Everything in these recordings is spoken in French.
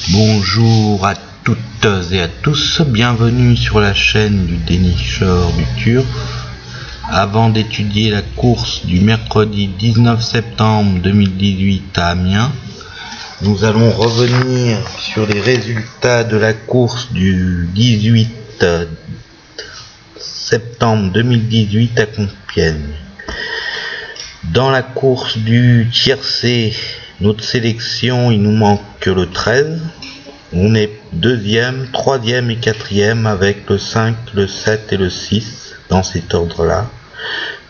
Bonjour à toutes et à tous, bienvenue sur la chaîne du dénicheur du turf. Avant d'étudier la course du mercredi 19 septembre 2018 à Amiens, nous allons revenir sur les résultats de la course du 18 septembre 2018 à Compiègne. Dans la course du tiercé, notre sélection, il nous manque que le 13. On est deuxième, troisième et quatrième avec le 5, le 7 et le 6 dans cet ordre-là.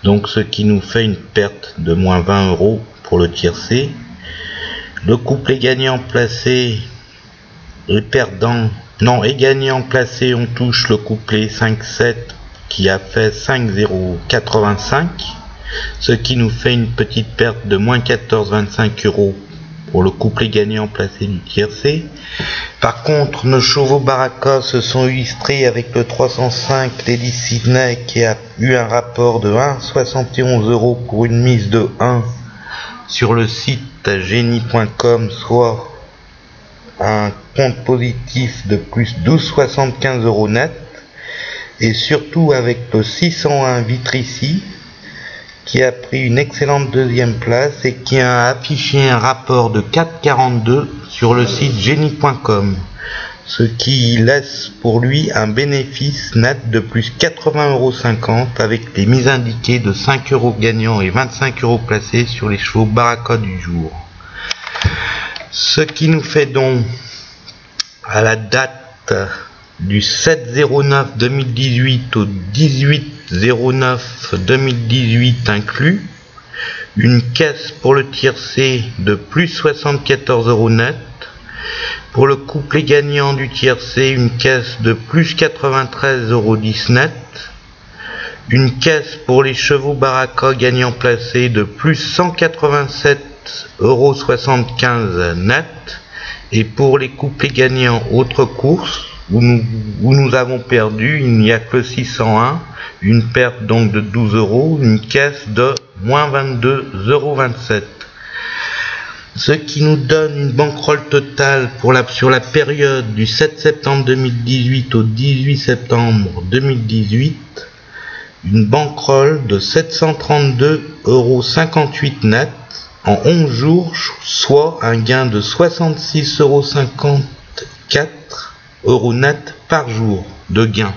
Donc ce qui nous fait une perte de moins 20 € pour le tiercé. Le couplet gagnant placé, les perdants, non, et gagnant placé, on touche le couplet 5-7 qui a fait 5,085. Ce qui nous fait une petite perte de moins 14,25 € pour le couplet gagnant placé du tiercé. Par contre, nos chevaux Baraka se sont illustrés avec le 305 Lady Sydney qui a eu un rapport de 1,71 € pour une mise de 1 sur le site génie.com, soit un compte positif de plus 12,75 € net. Et surtout avec le 601 Vitrici qui a pris une excellente deuxième place et qui a affiché un rapport de 4,42 sur le site génie.com, ce qui laisse pour lui un bénéfice net de plus 80,50 € avec les mises indiquées de 5 € gagnants et 25 € placés sur les chevaux Baraka du jour. Ce qui nous fait donc, à la date du 7/09/2018 au 18/09/2018 inclus, une caisse pour le tiercé de plus 74 € net, pour le couplet gagnant du tiercé une caisse de plus 93,10 € net, une caisse pour les chevaux Baraka gagnant placés de plus 187,75 € net, et pour les couplets gagnants autres courses où nous avons perdu, il n'y a que le 601, une perte donc de 12 €, une caisse de moins 22,27 €. Ce qui nous donne une banquerolle totale sur la période du 7 septembre 2018 au 18 septembre 2018, une banquerolle de 732,58 € net en 11 jours, soit un gain de 66,54 € net par jour de gain.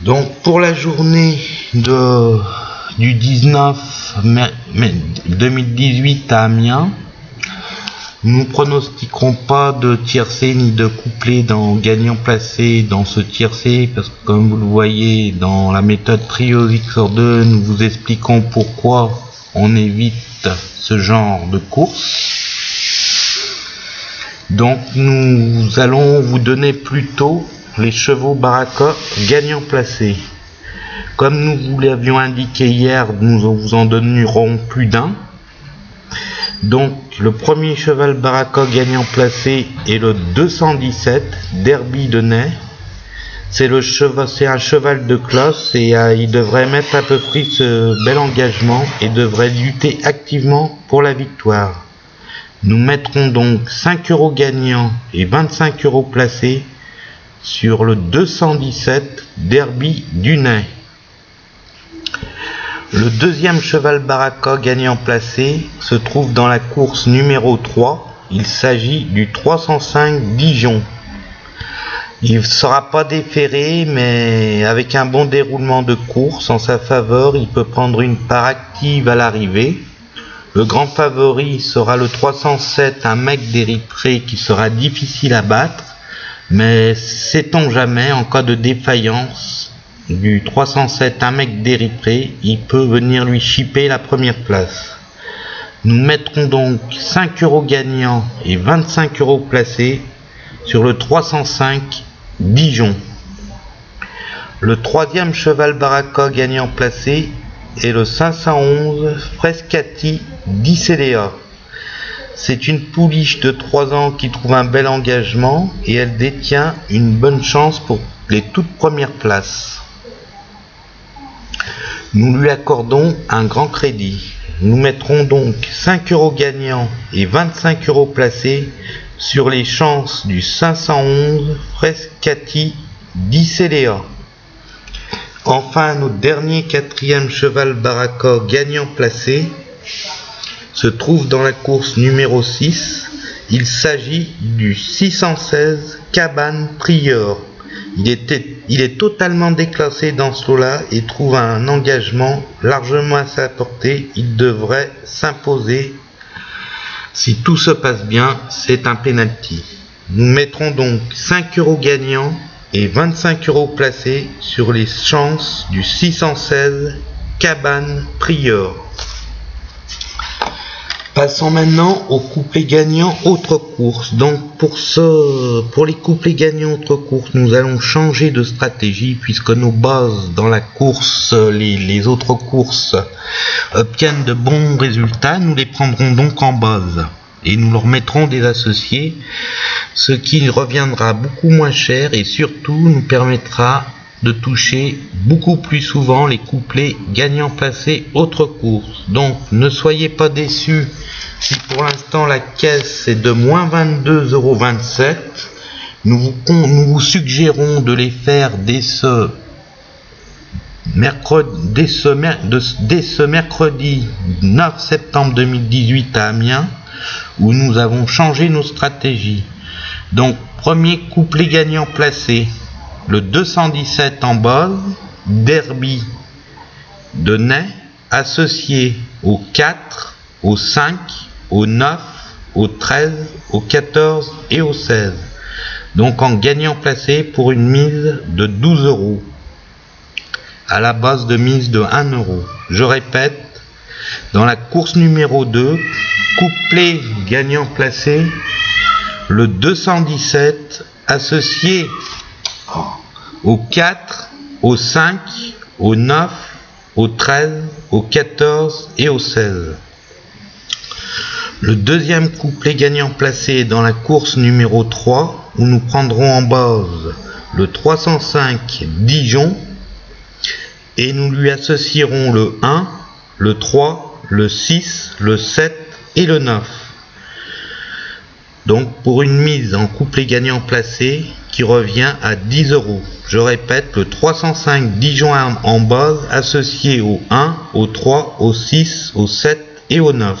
Donc pour la journée du 19 mai 2018 à Amiens, nous ne pronostiquerons pas de tiercé ni de couplet dans gagnant placé dans ce tiercé, parce que comme vous le voyez dans la méthode Trio XOR2, nous vous expliquons pourquoi on évite ce genre de course. Donc nous allons vous donner plutôt les chevaux Baraka gagnants placés. Comme nous vous l'avions indiqué hier, nous vous en donnerons plus d'un. Donc le premier cheval Baraka gagnant placé est le 217 Derby de Ney. C'est un cheval de classe et il devrait mettre à peu près ce bel engagement et devrait lutter activement pour la victoire. Nous mettrons donc 5 € gagnants et 25 € placés sur le 217 Derby du Ney. Le deuxième cheval Baraka gagnant placé se trouve dans la course numéro 3. Il s'agit du 305 Dijon. Il ne sera pas déféré, mais avec un bon déroulement de course en sa faveur, il peut prendre une part active à l'arrivée. Le grand favori sera le 307, un mec d'Érythrée qui sera difficile à battre, mais sait-on jamais, en cas de défaillance du 307, un mec d'Érythrée, il peut venir lui chipper la première place. Nous mettrons donc 5 € gagnants et 25 € placés sur le 305 Dijon. Le troisième cheval Baraka gagnant placé est le 511 Frescati d'Icéléa. C'est une pouliche de 3 ans qui trouve un bel engagement et elle détient une bonne chance pour les toutes premières places. Nous lui accordons un grand crédit. nous mettrons donc 5 € gagnants et 25 € placés sur les chances du 511 Frescati d'Icélea. Enfin, notre dernier quatrième cheval Baraka gagnant placé se trouve dans la course numéro 6. Il s'agit du 616 Cabane Prieur. Il est totalement déclassé dans ce lot-là et trouve un engagement largement à sa portée. Il devrait s'imposer. Si tout se passe bien, c'est un penalty. Nous mettrons donc 5 € gagnants et 25 € placés sur les chances du 616 Cabane Prieur. Passons maintenant aux couplets gagnants autres courses. Donc pour les couplets gagnants autres courses, nous allons changer de stratégie puisque nos bases dans la course, les autres courses obtiennent de bons résultats. Nous les prendrons donc en base et nous leur mettrons des associés, ce qui reviendra beaucoup moins cher et surtout nous permettra de toucher beaucoup plus souvent les couplets gagnants placés autres courses. Donc ne soyez pas déçus si pour l'instant la caisse est de moins 22,27 €. Nous vous suggérons de les faire dès ce mercredi 9 septembre 2018 à Amiens, où nous avons changé nos stratégies. Donc premier couplet gagnant placé, le 217 en base, Derby de Ney, associé au 4, au 5, au 9, au 13, au 14 et au 16. Donc en gagnant placé pour une mise de 12 € à la base de mise de 1 €. Je répète, dans la course numéro 2, couplet gagnant placé, le 217 associé au 4, au 5, au 9, au 13, au 14 et au 16. Le deuxième couplet gagnant placé dans la course numéro 3, où nous prendrons en base le 305 Dijon et nous lui associerons le 1, le 3, le 6, le 7 et le 9. Donc pour une mise en couplet gagnant placé qui revient à 10 €. Je répète, le 305 Dijon en base associé au 1, au 3, au 6, au 7 et au 9.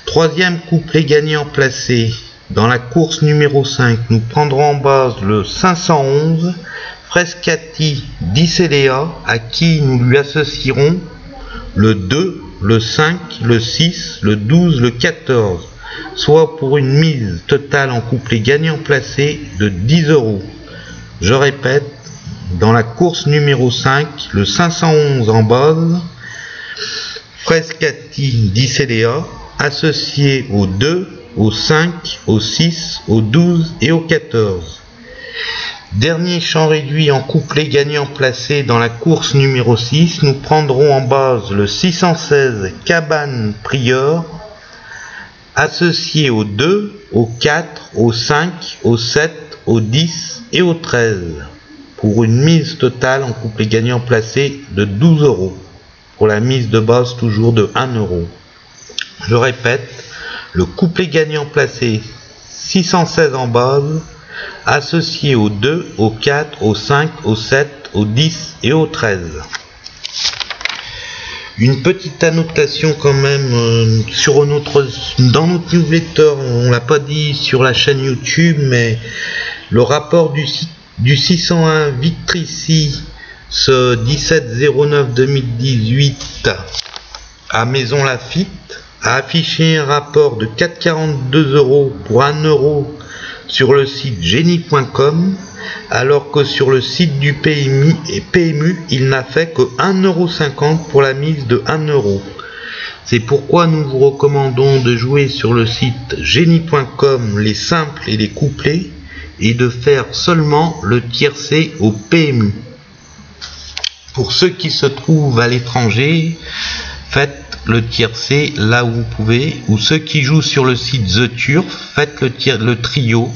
Troisième couplet gagnant placé dans la course numéro 5, nous prendrons en base le 511 Frescati d'Icélea, à qui nous lui associerons le 2, le 5, le 6, le 12, le 14, soit pour une mise totale en couplet gagnant placé de 10 €. Je répète, dans la course numéro 5, le 511 en base, Frescati d'Icélea, associé au 2, au 5, au 6, au 12 et au 14. Dernier champ réduit en couplet gagnant placé dans la course numéro 6, nous prendrons en base le 616 Cabane Prieur, associé au 2, au 4, au 5, au 7, au 10 et au 13, pour une mise totale en couplet gagnant placé de 12 €, pour la mise de base toujours de 1 €. Je répète, le couplet gagnant placé 616 en base, associé au 2, au 4, au 5, au 7, au 10 et au 13. Une petite annotation quand même dans notre newsletter, on l'a pas dit sur la chaîne YouTube, mais le rapport du 601 Victrici, ce 17/09/2018 à Maison Lafitte, a affiché un rapport de 4,42 € pour 1 € sur le site génie.com, alors que sur le site du PMU, il n'a fait que 1,50 € pour la mise de 1 €. C'est pourquoi nous vous recommandons de jouer sur le site génie.com les simples et les couplets et de faire seulement le tiercé au PMU. Pour ceux qui se trouvent à l'étranger, faites le tiercé là où vous pouvez, ou ceux qui jouent sur le site The Turf, faites le trio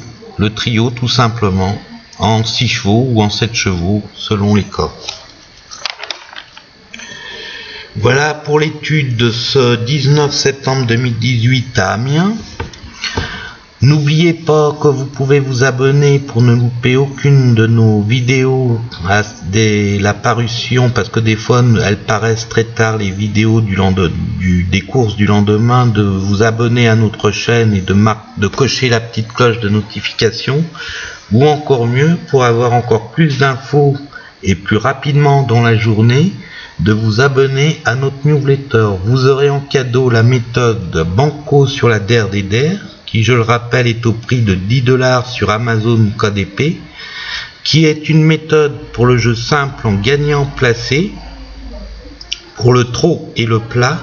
tout simplement, en 6 chevaux ou en 7 chevaux, selon les cas. Voilà pour l'étude de ce 19 septembre 2018 à Amiens. N'oubliez pas que vous pouvez vous abonner pour ne louper aucune de nos vidéos dès la parution, parce que des fois elles paraissent très tard, les vidéos des courses du lendemain, de vous abonner à notre chaîne et de cocher la petite cloche de notification, ou encore mieux, pour avoir encore plus d'infos et plus rapidement dans la journée, de vous abonner à notre newsletter. Vous aurez en cadeau la méthode Banco sur la DER des DER, qui, je le rappelle, est au prix de 10 $ sur Amazon KDP, qui est une méthode pour le jeu simple en gagnant placé, pour le trot et le plat,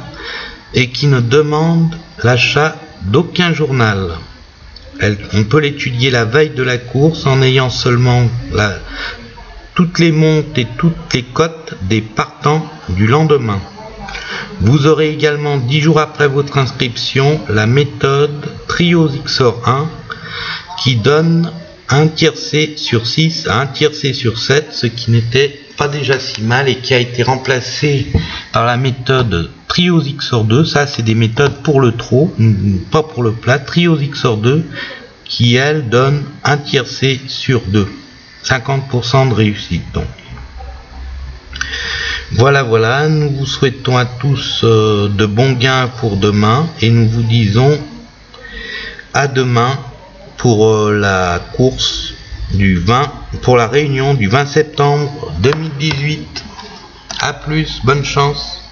et qui ne demande l'achat d'aucun journal. On peut l'étudier la veille de la course en ayant seulement toutes les montes et toutes les cotes des partants du lendemain. Vous aurez également 10 jours après votre inscription la méthode Trios XOR 1 qui donne un tiercé sur 6 à un tiercé sur 7, ce qui n'était pas déjà si mal et qui a été remplacé par la méthode Trios XOR 2. Ça, c'est des méthodes pour le trot, pas pour le plat. Trios XOR 2 qui, elle, donne un tiercé sur 2. 50% de réussite donc. Voilà, nous vous souhaitons à tous de bons gains pour demain et nous vous disons à demain pour la course pour la réunion du 20 septembre 2018. A plus, bonne chance.